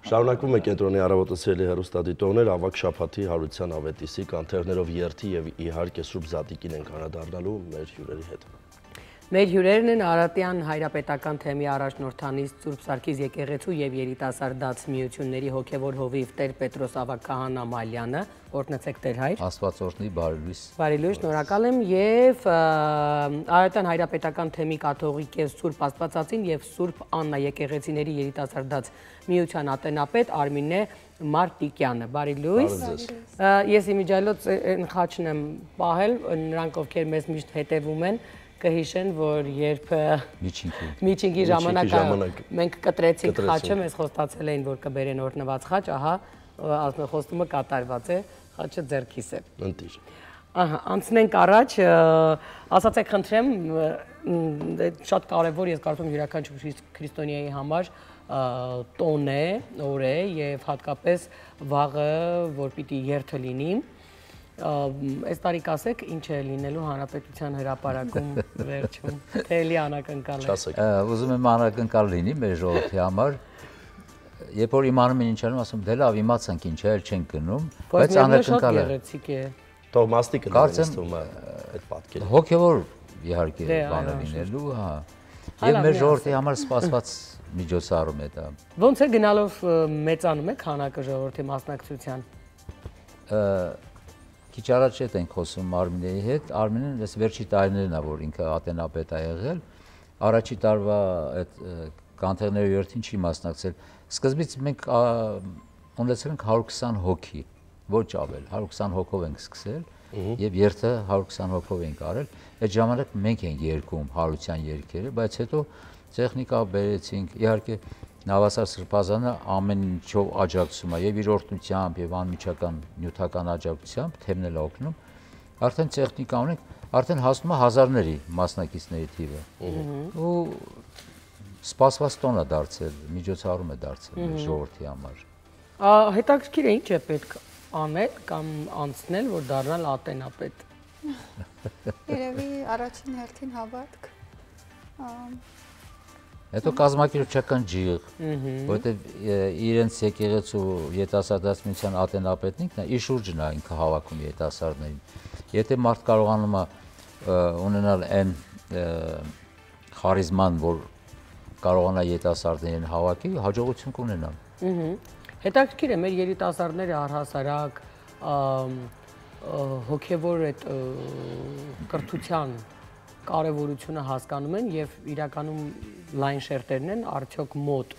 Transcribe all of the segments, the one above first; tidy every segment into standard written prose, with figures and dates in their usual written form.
Շարունակվում է կենտրոնի առավոտը սիրելի հեռուստադիտողներ, ավագ շաբաթի Հարության ավետիսի կանթեղներով երթի եւ իհարկե Սուրբ Զատիկին ենք անդրադառնալու մեր հյուրերի հետ։ Մեր հյուրերն են Արարատյան հայրապետական թեմի առաջնորդանիստ Սուրբ Սարգիս եկեղեցու եւ երիտասարդաց միությունների հոգեվոր հովիվ Տեր Պետրոս ավագ քահանա Մալյանը, օրհնեցեք Տեր հայր։ Աստված օրհնի, բարի լույս։ Բարի լույս, շնորհակալ եմ եւ Արարատյան հայրապետական թեմի կաթողիկ եւ Սուրբ Աստվածածին եւ Սուրբ Աննա եկեղեցիների երիտասարդաց միության ատենապետ Արմինե Մարտիկյանը, բարի լույս։ Ես իմիջիայլոց խաչն եմ պահել, նրանք ովքեր մեզ միշտ հետևում են կհիշեն, որ երբ միջինքի ժամանակ մենք կտրեցինք խաչը, մեզ խոստացել էին, որ կբերեն օրհնված խաչ, ահա խոստումը կատարված է, խաչը ձեռքիս է։ Ընտիր։ Ահա, անցնենք առաջ, ասացեք խնդրեմ, շատ կարևոր, ես կարծում եմ յուրաքանչյուր քրիստոնյայի համար տոն է, օր է եւ հատկապես վաղը, որ պիտի երթը լինի։ Այս տարի կասեք ինչ է լինելու հանրապետության հրապարակում վերջում, թե էլի անակնկալ է։ Ուզում եմ անակնկալ լինի մեր ժողովրդի համար, երբ որ իմանում են ինչ անում, ասում դե լավ իմացանք ինչ է, էլ չենք գնում, բայց անակնկալ է։ Թող մաստիկը նստում է այդ պատկերը։ Հոգևոր իհարկե բան է լինելու, հա։ Եվ մեր ժողովրդի համար սպասված միջոցառում է դա։ Ոնց է գնալով մեծանում է քանակը ժողովրդի մասնակցության։ Քիչ առաջ հետ ենք խոսում Արմինեի հետ, Արմինեն այս վերջի տարիներն է, որ ինքը ատենապետ է եղել, առաջի տարվա այդ կանթեղների երթին չի մասնակցել։ Սկզբից մենք ունեցել ենք 120 հոգի, ոչ ավել, 120 հոգով ենք սկսել եւ երթը 120 հոգով ենք արել։ Այդ ժամանակ մենք ենք երգում հարության երգերը, բայց հետո տեխնիկա բերեցինք, իհարկե Նավասար Սրբազանը ամեն ինչով աջակցում է եւ իր օրհնությամբ եւ անմիջական նյութական աջակցությամբ թեմնել օգնում։ Արդեն տեխնիկա ունենք, արդեն հասնում է հազարների մասնակիցների թիվը։ Ու սպասված տոն է դարձել, միջոցառում է դարձել ժողովրդի համար։ Հետաքրքիր է ինչ է պետք անել կամ անցնել, որ դառնալ ատենապետ։ Երևի առաջին հերթին հավատք։ Հետո կազմակերպչական ջիղ, որովհետև իրենց եկեղեցու երիտասարդաց միության ատենապետն ինքն է, իր շուրջն է ինքը հավաքում երիտասարդներին։ Եթե մարդ կարողանում է ունենալ այն խարիզման, որ կարողանա երիտասարդներին հավաքի, հաջողություն կունենա։ Հետաքրքիր է, մեր երիտասարդները առհասարակ հոգևոր այդ կրթության կարևորությունը հասկանում են եւ իրականում լայն շերտերն են արդյոք մոտ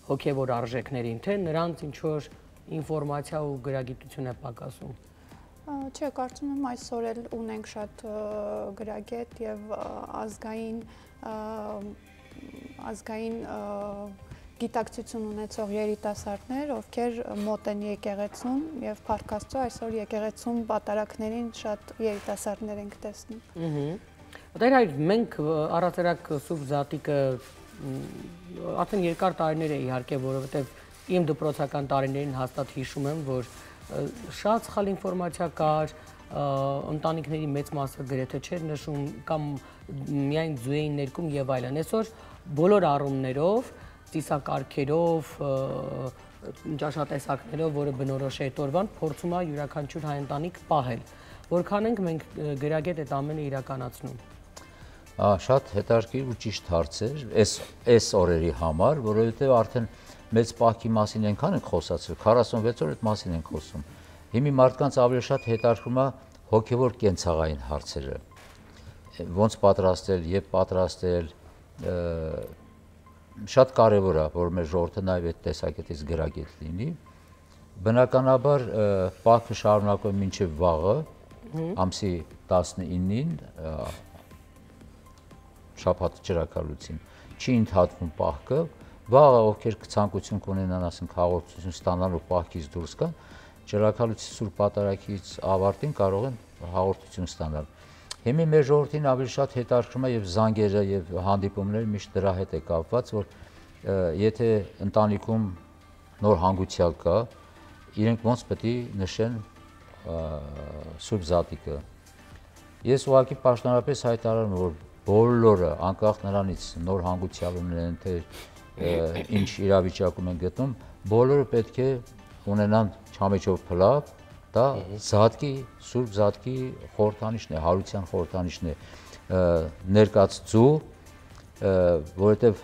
հոգևոր արժեքներին, թե նրանց ինչ որ ինֆորմացիա ու գրագիտություն է պակասում։ Չէ, կարծում եմ այսօր էլ ունենք շատ գրագետ եւ ազգային գիտակցություն ունեցող երիտասարդներ, ովքեր մոտ են եկեղեցուն եւ Փառք Աստծո այսօր եկեղեցում պատարակներին շատ երիտասարդներ ենք տեսնում։ Դեր հայր, մենք առասարակ Սուրբ Զատիկը արդեն երկար տարիներ է իհարկե, որովհետև իմ դպրոցական տարիներին հաստատ հիշում եմ, որ շատ սխալ ինֆորմացիա կար, ընտանիքների մեծ մասը գրեթե չէր նշում կամ միայն ձու էին ներկում եւ այլն։ Այսօր բոլոր առումներով, ծիսակարգերով, ճաշատեսակներով, որը բնորոշ է այդ օրվան, փորձում է յուրաքանչյուր հայ ընտանիք պահել։ Որքան ենք մենք գրագետ այդ ամենը իրականացնում։ Շատ հետաքրքիր ու ճիշտ հարց է այս օրերի համար, որովհետև արդեն մեծ պահքի մասին այնքան ենք խոսացել, 46 օր այդ մասին ենք խոսում։ Հիմի մարդկանց ավելի շատ հետաքրքրում է հոգևոր կենցաղային հարցերը։ Ոնց պատրաստել, երբ պատրաստել, շատ կարևոր է, որ մեր ժողովուրդը նաև այդ տեսակետից գրագետ լինի։ Բնականաբար պահքը շարունակվում է մինչև վաղը, ամսի 19-ին շաբաթ ջրակալուցին չի ընդհատվում պահքը, վաղը ովքեր ցանկություն կունենան, ասենք հաղորդություն ստանալու պահքից դուրս գան, ջրակալուցի Սուրբ Պատարագից ավարտին կարող են հաղորդություն ստանալ։ Հիմա մեր ժողովրդին ավելի շատ հետաքրքրում է եւ զանգերը եւ հանդիպումները միշտ դրա հետ է կապված, որ եթե ընտանիքում նոր հանգուցյալ կա, իրենք ոնց պետք է նշեն Սուրբ Զատիկը։ Ես ուղղակի պաշտոնապես հայտարարում եմ, որ բոլորը անկախ նրանից նոր հանգուցյալ ունեն, թե ինչ իրավիճակում են գտնում, բոլորը պետք է ունենան չամիչով փլավ, դա զատկի, Սուրբ Զատկի խորհրդանիշն է, հարության խորհրդանիշն է, ներկայացու, որովհետև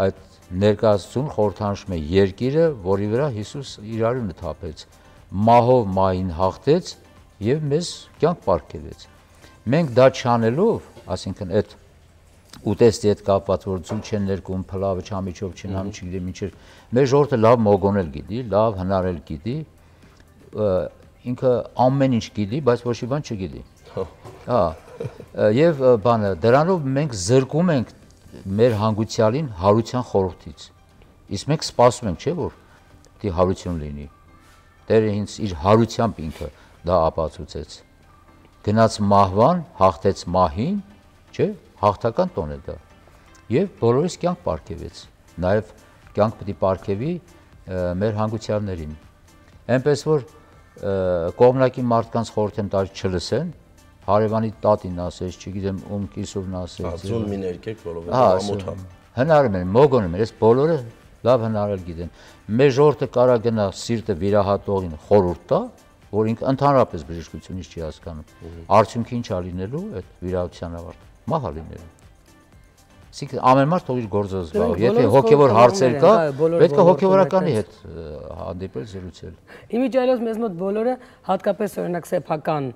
այդ ներկայացուն խորհրդանշում է երկիրը, որի վրա Հիսուս իր արյունը թափեց, մահով մահին հաղթեց եւ մեզ կյանք պարգևեց։ Մենք դա չանելով, ասինքն այդ ուտեստի հետ կապված, որ ձու չեն ներկում, փլավը չամիջով չնամ, չգիտեմ ինչեր, մեր ժողովուրդը լավ մոգոնել գիտի, լավ հնարել գիտի, ինքը ամեն ինչ գիտի, բայց ոչ մի բան չգիտի։ Հա։ Եվ բանը, դրանով մենք զրկում ենք մեր հանգուցյալին հարության խորհրդից։ Իսկ մենք սպասում ենք, չէ՞ որ դի հարություն լինի։ Տերը ինձ իր հարությամբ ինքը դա ապացուցեց։ Գնաց մահվան, հաղթեց մահին, չէ՞, հաղթական տոն է դա։ Եվ բոլորիս կյանք պարգևեց։ Նաև կյանք պետք է պարգևի մեր հանգուցյալներին։ Այնպես որ կողմնակի մարդկանց խորհուրդ եմ տալիս չլսեն, հարևանի տատին ասես, չգիտեմ ում կիսովն ասես։ Ձուն մի ներկեք, որովհետև ամոթ է։ Հնարում են, մոգոնում են, այս բոլորը լավ հնարել գիտեն։ Մեր ժողովուրդը կարա գնա սիրտը վիրահատողին խորհուրդ տա, որ ինքը ընդհանրապես բժշկությունից չի հասկանում։ Արդյունքը ինչ ա լինելու այդ վիրահատության ավարտ։ Մահ ա լինելու։ Այսինքն ամեն մարդ թող իր գործը զբաղվի։ Եթե հոգևոր հարցեր կա, պետք է հոգևորականի հետ հանդիպել, զրուցել։ Իմիջիայլոց մեզ մոտ բոլորը, հատկապես օրինակ սեփական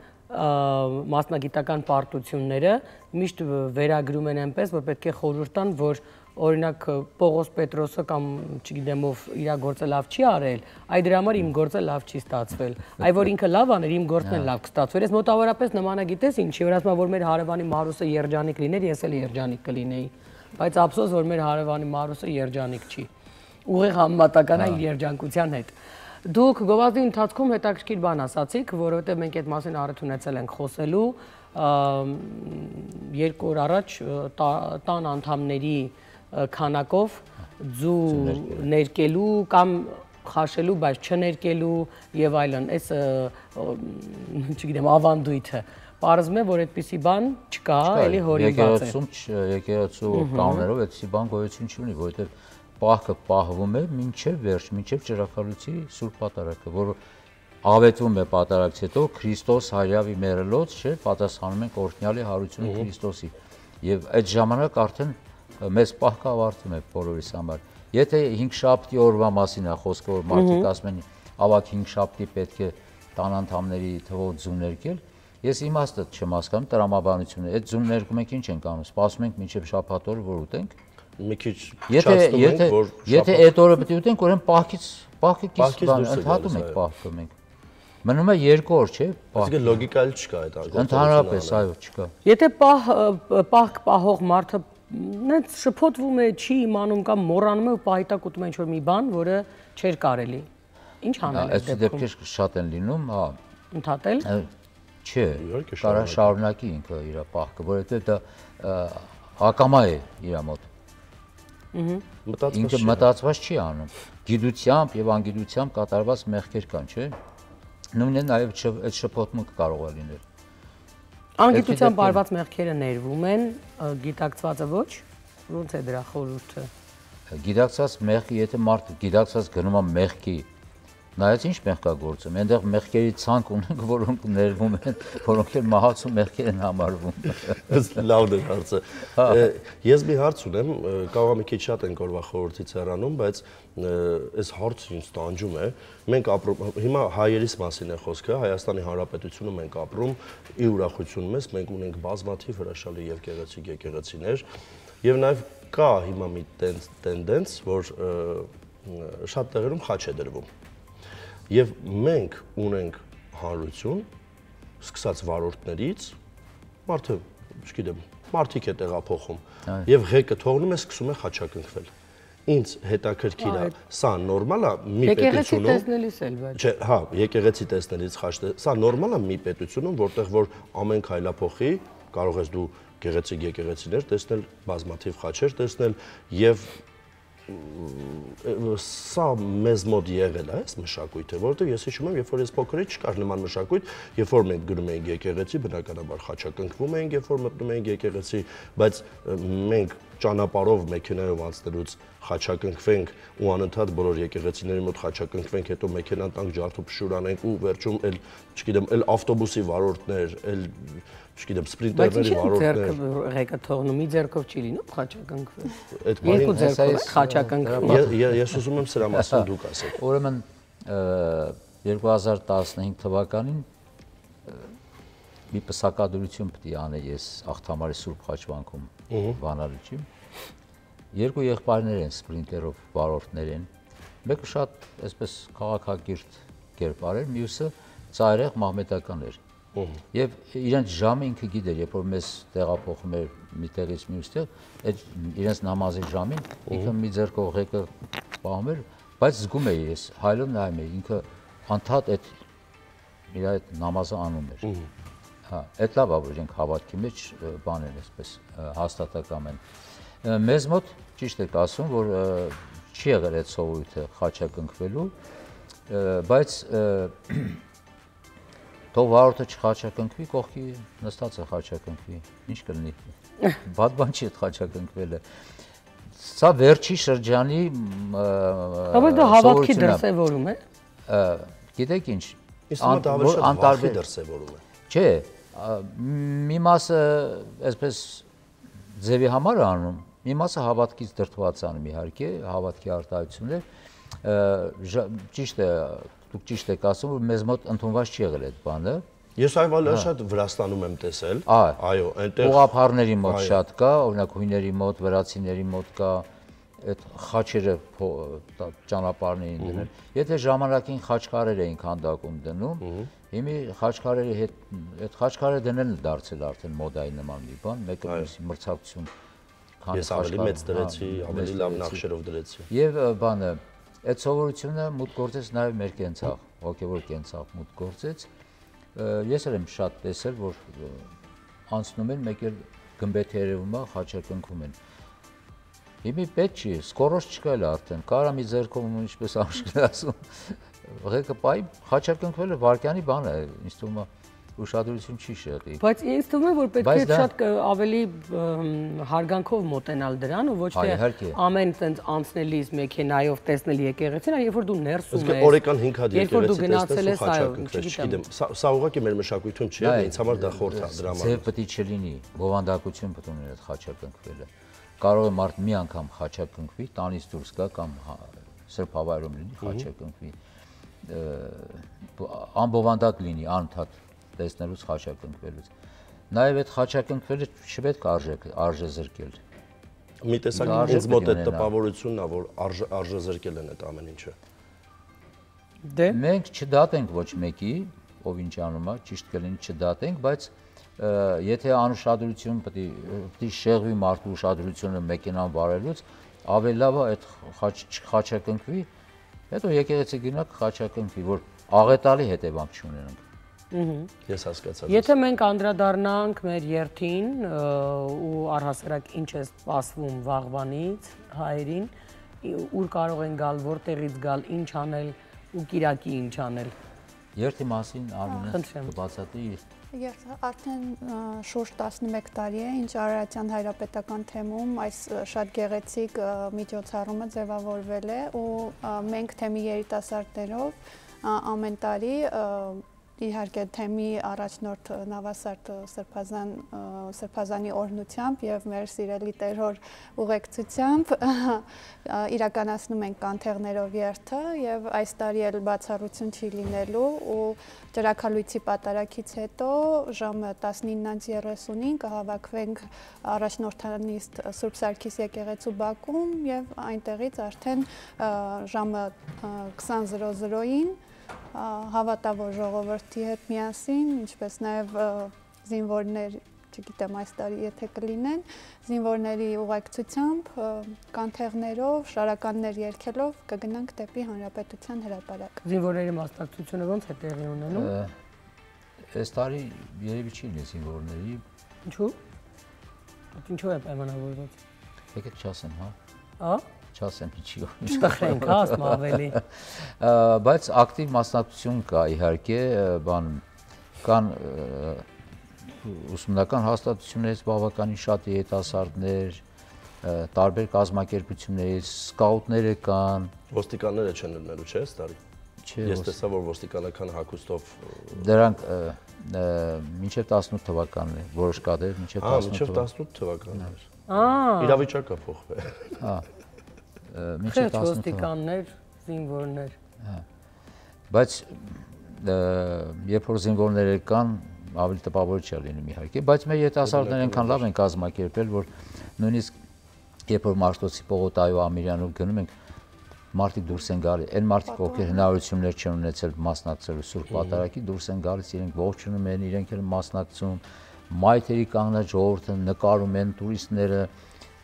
մասնագիտական պարտությունները միշտ վերագրում են այնպես, որ պետք է խորհուրդ տան, որ օրինակ Պողոս Պետրոսը կամ չգիտեմ ով իր գործը լավ չի արել, այ դրա համար իմ գործը լավ չի ստացվել։ Այ որ ինքը լավ աներ, իմ գործն էլ լավ կստացվեր։ Ես մոտավորապես նմանագիտես ինչի, որ ասում եմ, որ մեր հարևանի Մարուսը երջանիկ լիներ, ես էլ երջանիկ կլինեի։ Բայց ափսոս, որ մեր հարևանի Մարուսը երջանիկ չի։ Ուղիղ համեմատական է իր երջանկության հետ։ Դուք գովազդի ընթացքում հետաքրքիր բան ասացիք, որովհետև մենք այդ մասին առիթ ունեցել ենք խոսելու 2 օր առաջ տան անդամների քանակով ձու ներկելու կամ խաշելու, բայց չներկելու եւ այլն, այս չգիտեմ, ավանդույթը պարզվում է, որ այդպիսի բան չկա, էլի հորինված է։ Եկեղեցու կանոններով այդպիսի բան գոյություն չունի, որովհետեւ պահքը պահվում է մինչև վերջ, մինչև ճրագալույցի Սուրբ Պատարագը, որ ավետվում է պատարագից հետո Քրիստոս հայրավի մերելոց, չէ, պատասխանում ենք օրհնյալի հարությունը Քրիստոսի։ Եվ այդ ժամանակ արդեն մեծ պահքը ավարտվում է բոլորիս համար։ Եթե 5 շաբթի օրվա մասին է խոսքը, որ մարդիկ ասում են, ավակ 5 շաբթի պետք է տան անդամների թվով ձու ներկել, ես իմաստը չեմ հասկանում տրամաբանությունը։ Այդ ձու ներկում ենք ինչ ենք անում, սպասում ենք մինչև շաբաթ օրը, որ ուտենք։ Մի քիչ չացնում ենք, որ եթե այդ օրը պետք է ուտենք, ուրեմն պահքի կից ընդհատում ենք պահքը մենք։ Մնում է 2 օր, չէ՞, պահք։ Իսկ լոգիկա էլ չկա այդ անգամ։ Ընդհանրապես, այո, չկա։ Եթե պահք պահող մարդը նենց շփոթվում է, չի իմանում կամ մոռանում է ու պահիտակ ուտում է ինչ-որ մի բան, որը չէր կարելի։ Ինչ անել է դեպքում։ Այդ դեպքեր շատ են լինում, հա։ Ընդհատել։ Չէ, կարա շարունակի ինքը իր պահքը, որովհետև դա ակամա է իր մոտ։ Ինքը մտածված չի անում։ Գիտությամբ եւ անգիտությամբ կատարված մեղքեր կան, չէ՞։ Նույնն է նաեւ այդ շփոթմունքը կարող է լինել։ Անգիտությամբ արված մեղքերը ներվում են, գիտակցվածը ոչ։ Ոնց է դրա խորհուրդը։ Գիտակցած մեղքը, եթե մարդը գիտակցած գնում է մեղքի, նայած ինչ մեղք կա գործում, այնտեղ մեղքերի ցանկ ունենք, որոնք ներվում են, որոնք էլ մահացու մեղքեր են համարվում։ Լավ է հարցը։ Ես մի հարց ունեմ, կարող է մի քիչ շատ ենք օրվա խորհրդից հեռանում, բայց այս հարցը ինձ տանջում է։ Մենք ապրում, հիմա հայերիս մասին է խոսքը, Հայաստանի Հանրապետությունում ենք ապրում, ի ուրախություն մեզ, մենք ունենք բազմաթիվ հրաշալի եւ գեղեցիկ եկեղեցիներ, եւ նաեւ կա հիմա մի տենդենց, որ շատ տեղերում խաչ է դրվում։ Եվ մենք ունենք հանրություն, սկսած վարորդներից, մարդը, չգիտեմ, մարդիկ է տեղափոխում, եւ ղեկը թողնում է, սկսում է խաչակնքվել։ Ինձ հետաքրքիր է, սա նորմալ է մի պետությունում։ Եկեղեցի տեսնելիս էլ բայց։ Չէ, հա, եկեղեցի տեսնելիս խաչ, սա նորմալ է մի պետությունում, որտեղ որ ամեն քայլափոխի, կարող ես դու գեղեցիկ եկեղեցիներ տեսնել, բազմաթիվ խաչեր տեսնել եւ սա մեզ մոտ եղել է, այս մշակույթը, որովհետև ես հիշում եմ, երբ որ ես փոքր էի, չկար նման մշակույթ, երբ որ մենք գնում էինք եկեղեցի, բնականաբար խաչակնքվում էինք, երբ որ մտնում էինք եկեղեցի, բայց մենք ճանապարհով մեքենայով անցնելուց խաչակնկվենք ու անընդհատ բոլոր եկեղեցիների մոտ խաչակնկվենք, հետո մեքենան տանք ջարդուփշուր անենք ու վերջում էլ, չգիտեմ, էլ ավտոբուսի վարորդներ, էլ չգիտեմ, սպրինտերների վարորդներ։ Բայց ինչ ղեկը թողնում, մի ձեռքով չի լինում խաչակնկվել։ Այդ Երկու ձեռքով խաչակնկվում։ Ես ուզում եմ սրա մասին դուք ասեք։ Ուրեմն 2015 թվականին մի պսակադրություն պետք է անել ես Աղթամարի Սուրբ Խաչվանքում Վանալիչի։ Երկու եղբայրներ են սպրինտերով վարորդներ են։ Մեկը շատ այսպես քաղաքակիրթ կերպար էր, մյուսը ծայրեղ մահմեդական էր։ Եվ իրենց ժամը ինքը գիտեր, երբ որ մեզ տեղափոխում էր մի տեղից մյուս տեղ, այդ իրենց նամազի ժամին ինքը մի ձեռքով ղեկը պահում էր, բայց զգում էի ես, հայլով նայում էի, ինքը անդադ այդ իր այդ նամազը անում էր։ Հա, այդ լավ է, որ իրենք հավատքի մեջ բան են այսպես հաստատակամ են։ Մեզ մոտ ճիշտ եք ասում, որ չի եղել այդ սովորույթը խաչակնկվելու, բայց թող վարորդը չխաչակնկվի, կողքի նստածը խաչակնկվի, ինչ կլինի։ Բադ բան չի այդ խաչակնկվելը։ Սա վերջի շրջանի Բայց դա հավատքի դրսևորում է։ Գիտեք ինչ, անտարբեր դրսևորում է։ Չէ, մի մասը այսպես ձևի համար անում, մի մասը հավատքից դրդված անում իհարկե, հավատքի արտահայտություններ, ճիշտ է, դուք ճիշտ եք ասում, որ մեզ մոտ ընդունված չի եղել այդ բանը։ Ես այվալ շատ Վրաստանում եմ տեսել, այո, այնտեղ ուղղափառների մոտ շատ կա, օրինակ հույների մոտ, վրացիների մոտ կա, այդ խաչերը ճանապարհներին դնել։ Եթե ժամանակին խաչքարեր էին քանդակում դնում, հիմա խաչքարերի հետ այդ խաչքարերը դնելն է դարձել արդեն մոդայի նման մի բան, մեկը մյուսի մրցակցություն։ Ես ավելի մեծ դրեցի, ավելի լավ նախշերով դրեցի։ Եվ բանը, այդ սովորությունը մուտք գործեց նաև մեր կենցաղ, հոգևոր կենցաղ մուտք գործեց։ Ես էլ եմ շատ տեսել, որ անցնում են, մեկ էլ գմբեթի երևում է, խաչակնկվում են։ Հիմա պետք չի, սկորոշ չկա էլ արդեն, կարա մի ձեռքով ինչպես Աշկել ասում, ղեկը պայի խաչակնկվելը վարկյանի բան է, ինձ թվում է ուշադրություն չի շեղի։ Բայց ինձ թվում է, որ պետք է շատ ավելի հարգանքով մոտենալ դրան ու ոչ թե ամեն տենց անցնելիս մեքենայով տեսնել եկեղեցին, այլ երբ որ դու ներսում ես։ Օրական 5 հատ եկեղեցի տեսնես ու խաչակնկվես, չգիտեմ, սա ուղղակի մեր մշակույթում չի, ինձ համար դա խորհուրդ է դրա համար։ Ձև պետք է չլինի, բովանդակություն պետք ունի այդ խաչակնկվելը։ Կարող է մարդ մի անգամ խաչակնկվի, տանից դուրս գա կամ սրբ հավայրում լինի խաչակնկվի, անբովանդակ լինի անընդհատ տեսնելուց խաչակնկվելուց։ Նաև այդ խաչակնկվելը չպետք է արժեզրկել։ Մի տեսակ ինձ մոտ այդ տպավորությունն է, որ արժեզրկել են այդ ամեն ինչը։ Դե մենք չդատենք ոչ մեկի, ով ինչ անում է, ճիշտ կլինի չդատենք, բայց եթե անուշադրություն պետք է շեղվի մարդու ուշադրությունը մեքենան վարելուց, ավելի լավ է այդ խաչակնկվի, հետո եկեղեցի գնանք խաչակնկվի, որ աղետալի հետևանք չունենանք։ Ես հասկացա։ Եթե մենք անդրադառնանք մեր երթին ու առհասարակ ինչ է սպասվում վաղվանից հայերին, ուր կարող են գալ, որտեղից գալ, ինչ անել ու կիրակի ինչ անել։ Երթի մասին Արմինեն կբացատրի։ Ես արդեն շուրջ 11 տարի է, ինչ Արարատյան հայրապետական թեմում այս շատ գեղեցիկ միջոցառումը ձևավորվել է ու մենք թեմի երիտասարդներով ամեն տարի իհարկե թեմի առաջնորդ Նավասարդ Սրբազանի օրհնությամբ եւ մեր սիրելի Տերհոր ուղեկցությամբ իրականացնում ենք կանթեղներով երթը եւ այս տարի էլ բացառություն չի լինելու ու ջրաքալույցի պատարագից հետո ժամը 19:30-ին կհավաքվենք առաջնորդանիստ Սուրբ Սարգիս եկեղեցու բակում եւ այնտեղից արդեն ժամը 20:00-ին հավատավոր ժողովրդի հետ միասին, ինչպես նաև զինվորներ, չգիտեմ այս տարի եթե կլինեն, զինվորների ուղեկցությամբ, կանթեղներով, շարականներ երգելով կգնանք դեպի Հանրապետության հրապարակ։ Զինվորների մասնակցությունը ո՞նց է տեղի ունենում։ Այս տարի երևի չի լինի զինվորների։ Ինչու՞։ Ինչու է պայմանավորված։ Եկեք չասեմ, հա։ Հա։ Չասեմ ինչի։ Չխրենք, հա, ասում ավելի։ Բայց ակտիվ մասնակցություն կա իհարկե, բան կան ուսումնական հաստատություններից բավականին շատ երիտասարդներ, տարբեր կազմակերպություններից սկաուտներ կան, ոստիկանները չեն լինելու, չէ՞, տարի։ Ես տեսա, որ ոստիկանական հագուստով դրանք մինչև 18 թվականն է, որոշ կadrer մինչև 18 թվականն է։ Իրավիճակը փոխվել։ Մինչև 18 ոստիկաններ, զինվորներ։ Բայց երբ որ զինվորները կան, ավելի տպավորիչ է լինում իհարկե, բայց մեր երիտասարդները այնքան լավ են կազմակերպել, որ նույնիսկ երբ որ Մաշտոցի Պողոտայով Ամիրյանում գնում ենք, մարդիկ դուրս են գալիս, այն մարդիկ, ովքեր հնարավորություններ չեն ունեցել մասնակցելու Սուրբ Պատարագի, դուրս են գալիս, իրենք ողջունում են, իրենք էլ մասնակցում, մայթերի կանգնած ժողովուրդը նկարում են տուրիստները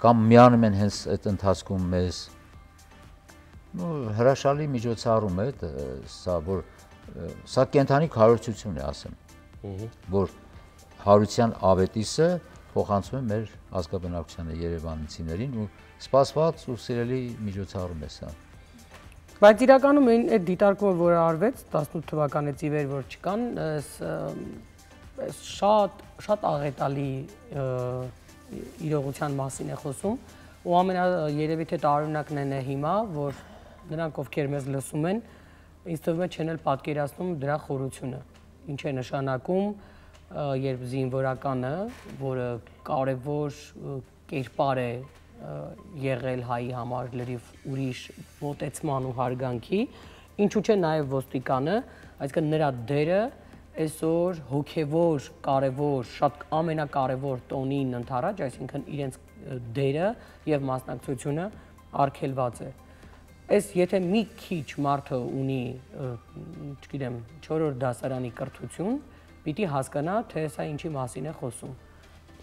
կամ միանում են հենց այդ ընթացքում մեզ։ Հրաշալի միջոցառում է սա, որ սա կենթանի քարոզություն է, ասեմ, որ հարության ավետիսը փոխանցում է մեր ազգաբնակչությանը երևանցիներին ու սպասված ու սիրելի միջոցառում է սա։ Բայց իրականում այդ դիտարկումը, որը արվեց 18 թվականից ի վեր, որ չկան, շատ աղետալի իրողության մասին է խոսում ու երևի թե տարօրինակն է հիմա, որ նրանք, ովքեր մեզ լսում են, ինձ թվում է չեն էլ պատկերացնում դրա խորությունը, ինչ է նշանակում, երբ զինվորականը, որը կարևոր կերպար է եղել հայի համար լրիվ ուրիշ մոտեցման ու հարգանքի, ինչու չէ նաև ոստիկանը, այսինքն նրա դերը այսօր հոգևոր, կարևոր, շատ ամենակարևոր տոնին ընդառաջ, այսինքն իրենց դերը եւ մասնակցությունը արգելված է։ Այս եթե մի քիչ մարդը ունի, չգիտեմ, 4-րդ դասարանի կրթություն, պիտի հասկանա, թե սա ինչի մասին է խոսում։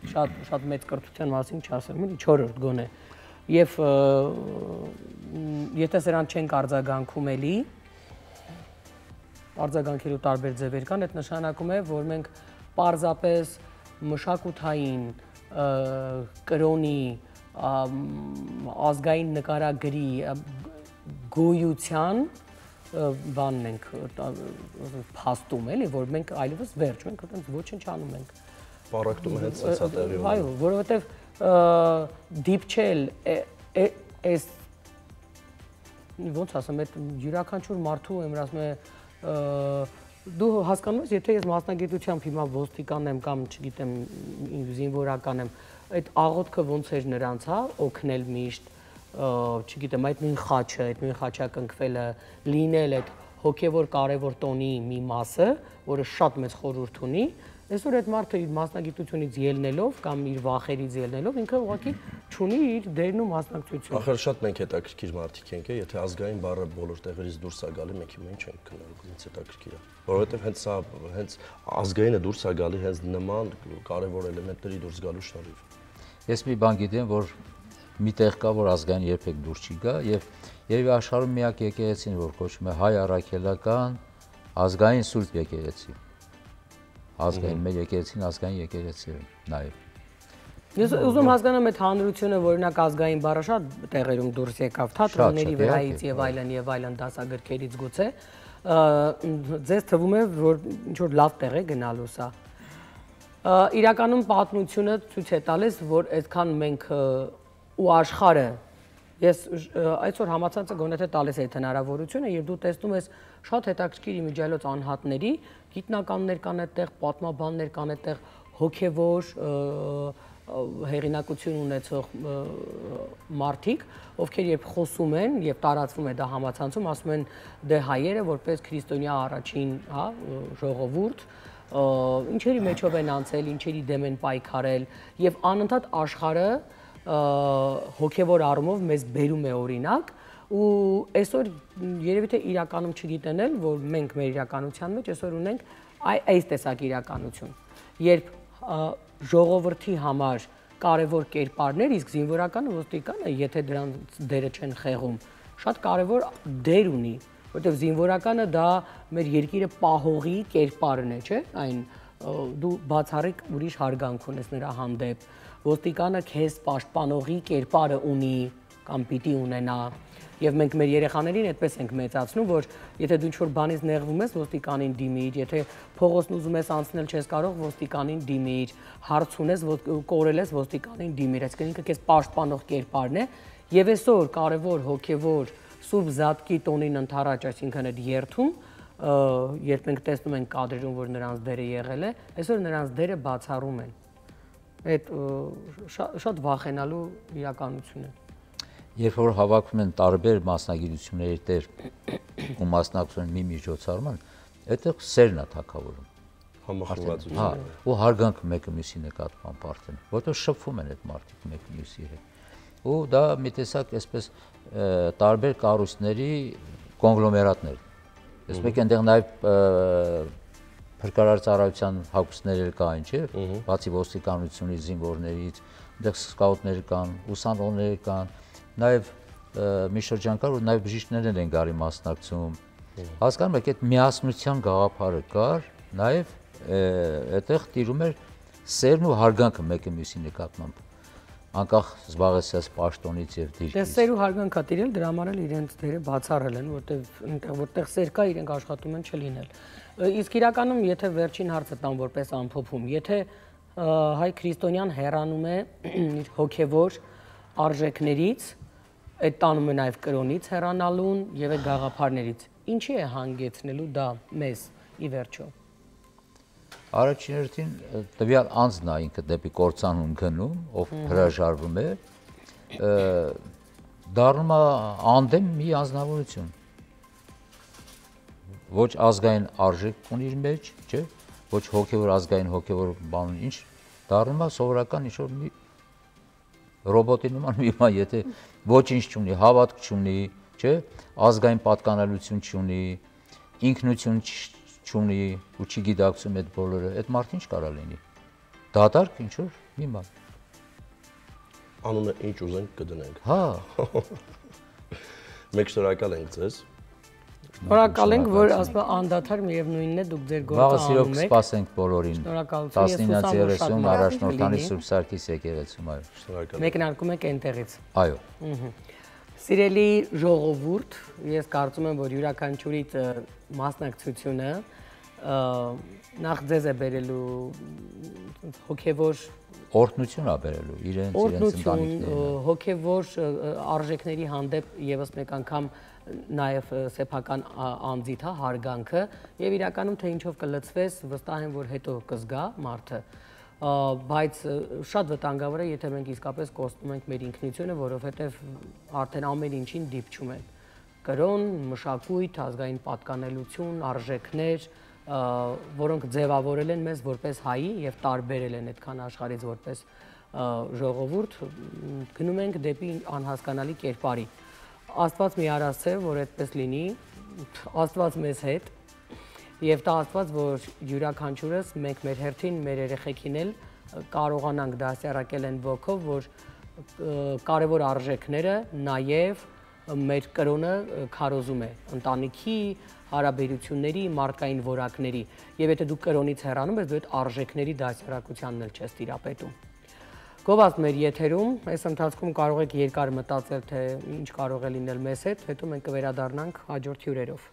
Շատ մեծ կրթության մասին չասեմ, 4-րդ գոնե։ Եվ եթե սրան չենք արձագանքում էլի, արձագանքելու տարբեր ձևեր կան, այդ նշանակում է, որ մենք պարզապես մշակութային, կրոնի, ազգային նկարագրի, գոյության բանն ենք փաստում, էլի, որ մենք այլևս վերջ, մենք այդպես ոչինչ անում ենք։ Պարակտումը հենց սա տեղի ունի։ Այո, որովհետև դիպչել այս ոնց ասեմ, այդ յուրաքանչյուր մարդու եմ ասում է դու հասկանում ես, եթե ես մասնագիտությամբ հիմա ոստիկան եմ կամ չգիտեմ զինվորական եմ, այդ աղոթքը ոնց էր նրանց, հա, օգնել միշտ, չգիտեմ, այդ նույն խաչակնքվելը, լինել այդ հոգևոր կարևոր տոնի մի մասը, որը շատ մեծ խորհուրդ ունի, այսօր այդ մարդը իր մասնագիտությունից ելնելով կամ իր վախերից ելնելով ինքը ուղղակի չունի իր դերն ու մասնակցությունը։ Ախր շատ մենք հետաքրքիր մարդիկ ենք, եթե ազգային բառը բոլոր տեղերից դուրս է գալի, մենք հիմա ինչ ենք քննարկում, ինձ հետաքրքիր է։ Որովհետև հենց սա հենց ազգայինը դուրս է գալի հենց նման կարևոր էլեմենտների դուրս գալու շնորհիվ։ Ես մի բան գիտեմ, որ մի տեղ կա, որ ազգային երբեք դուրս չի գա եւ երևի աշխարհում միակ եկեղեցին, որ կոչվում է հայ առաքելական ազգային սուրբ եկեղեցի։ Ազգային մեր եկեղեցին ազգային եկեղեցի է նաեւ։ Ես ուզում հասկանամ այդ հանրությունը, որ օրինակ ազգային բառը շատ տեղերում դուրս եկավ, թատրոնների վրայից եւ այլն դասագրքերից գուցե, ձեզ թվում է, որ ինչ որ լավ տեղ է գնալու սա։ Իրականում պատմությունը ցույց է տալիս, որ այդքան մենք ու աշխարհը, ես այսօր համացանցը գոնե թե տալիս է այդ հնարավորությունը եւ դու տեսնում ես շատ հետաքրքիր իմիջիայլոց անհատների, գիտնականներ կան այդտեղ, պատմաբաններ կան այդտեղ, հոգեվոր հեղինակություն ունեցող մարդիկ, ովքեր երբ խոսում են եւ տարածվում է դա համացանցում, ասում են դե հայերը որպես քրիստոնյա առաջին, հա, ժողովուրդ, ինչերի մեջով են անցել, ինչերի դեմ են պայքարել եւ անընդհատ աշխարհը հոգևոր առումով մեզ բերում է օրինակ ու այսօր երևի թե իրականում չգիտեն էլ, որ մենք մեր իրականության մեջ այսօր ունենք այս տեսակ իրականություն, երբ ժողովրդի համար կարևոր կերպարներ, իսկ զինվորականը ոստիկանը, եթե դրանց դերը չեն խեղում, շատ կարևոր դեր ունի, որտեղ զինվորականը դա մեր երկիրը պահողի կերպարն է, չէ՞, այն դու բացառիկ ուրիշ հարգանք ունես նրա հանդեպ, ոստիկանը քեզ պաշտպանողի կերպարը ունի կամ պիտի ունենա, Եվ մենք մեր երեխաներին այդպես ենք մեծացնում, որ եթե դու ինչ-որ բանից նեղվում ես, ոստիկանին դիմիր, եթե փողոցն ուզում ես անցնել, չես կարող, ոստիկանին դիմիր, հարց ունես, կորել ես, ոստիկանին դիմիր, այսինքն ինքը քեզ պաշտպանող կերպարն է, եւ այսօր կարևոր հոգեվոր Սուրբ Զատկի տոնին ընդառաջ, այսինքն այդ երթում, երբ մենք տեսնում ենք կադրերում, որ նրանց դերը եղել է, այսօր նրանց դերը բացառում են։ Այդ շատ վախենալու իրականություն է։ Երբ որ հավաքվում են տարբեր մասնագիտությունների տեր ու մասնակցում են մի միջոցառման, այդտեղ սերն է թակավորում։ Համախոհվածություն։ Հա, ու հարգանքը մեկը մյուսի նկատմամբ արդեն, որտեղ շփվում են այդ մարդիկ մեկը մյուսի հետ։ Ու դա մի տեսակ այսպես տարբեր կառույցների կոնգլոմերատներ։ Ես մեկ այնտեղ նաև փրկարար ծառայության հագուստներ կային, չէ՞, բացի ոստիկանությունից, զինվորներից, այնտեղ սկաուտներ կան, ուսանողներ կան, նաև մի շրջան կար, որ նաև բժիշկներն են գարի մասնակցում։ Հասկանում եք, այդ միասնության գաղափարը կար, նաև այդտեղ տիրում էր սերն ու հարգանքը մեկը մյուսի նկատմամբ, անկախ զբաղեցած պաշտոնից եւ դիրքից։ Դե սեր ու հարգանքա տիրել, դրա համար էլ իրենց դերը բացառել են, որտեղ սեր կա, իրենք աշխատում են չլինել։ Իսկ իրականում, եթե վերջին հարցը տամ որպես ամփոփում, եթե հայ քրիստոնյան հեռանում է իր հոգևոր արժեքներից, այդ տանում է նաև կրոնից հեռանալուն եւ այդ գաղափարներից, ինչի է հանգեցնելու դա մեզ ի վերջո։ Առաջին հերթին տվյալ անձն է ինքը դեպի կործանուն գնում, ով հրաժարվում է, դառնում է անդեմ մի անձնավորություն։ Ոչ ազգային արժեք ունի իր մեջ, չէ՞, ոչ հոգևոր ազգային հոգևոր բան ունի, ինչ դառնում է սովորական ինչ-որ մի ռոբոտի նման մի բան, եթե ոչինչ չունի, հավատք չունի, չէ՞, ազգային պատկանելություն չունի, ինքնություն չունի ու չի գիտակցում այդ բոլորը, այդ մարդը ինչ կարա լինի։ Դատարկ ինչ-որ մի բան։ Անունը ինչ ուզենք կդնենք։ Հա։ Մեկ շնորհակալ ենք ձեզ։ Շնորհակալ ենք, որ ասում անդադար միևնույնն է դուք ձեր գործը Վաղը սիրով անում եք։ կսպասենք բոլորին։ Շնորհակալություն, 19:30 առաջնորդանի Սուրբ Սարգիս եկեղեցում, այո։ Շնորհակալ։ Մեկնարկում եք այնտեղից։ Այո։ Սիրելի ժողովուրդ, ես կարծում եմ, որ յուրաքանչյուրիդ մասնակցությունը նախ ձեզ է բերելու հոգևոր Օրհնություն է բերելու իրենց ընտանիքներին։ Հոգևոր արժեքների հանդեպ եւս մեկ անգամ նաև սեփական անձիթ է հարգանքը եւ իրականում թե ինչով կլծվես վստահ եմ որ հետո կզգա մարդը բայց շատ վտանգավոր է եթե մենք իսկապես կորցնում ենք մեր ինքնությունը որովհետեւ արդեն ամեն ինչին դիպչում են կրոն, մշակույթ, ազգային պատկանելություն, արժեքներ, որոնք ձևավորել են մեզ որպես հայի եւ տարբերել են այդքան աշխարհից որպես ժողովուրդ գնում ենք դեպի անհասկանալի կերպարի Աստված մի արասցե, որ այդպես լինի, Աստված մեզ հետ եւ դա Աստված, որ յուրաքանչյուրս մենք մեր հերթին, մեր երեխեքին էլ կարողանանք դասյարակել են ոգով, որ կարևոր արժեքները նաեւ մեր կրոնը քարոզում է ընտանիքի, հարաբերությունների, մարդկային որակների եւ եթե դու կրոնից հեռանում ես, դու այդ արժեքների դասյարակությանն էլ չես տիրապետում Գովազդ մեր եթերում, այս ընթացքում կարող եք երկար մտածել, թե ինչ կարող է լինել մեզ հետ, հետո մենք կվերադառնանք հաջորդ հյուրերով։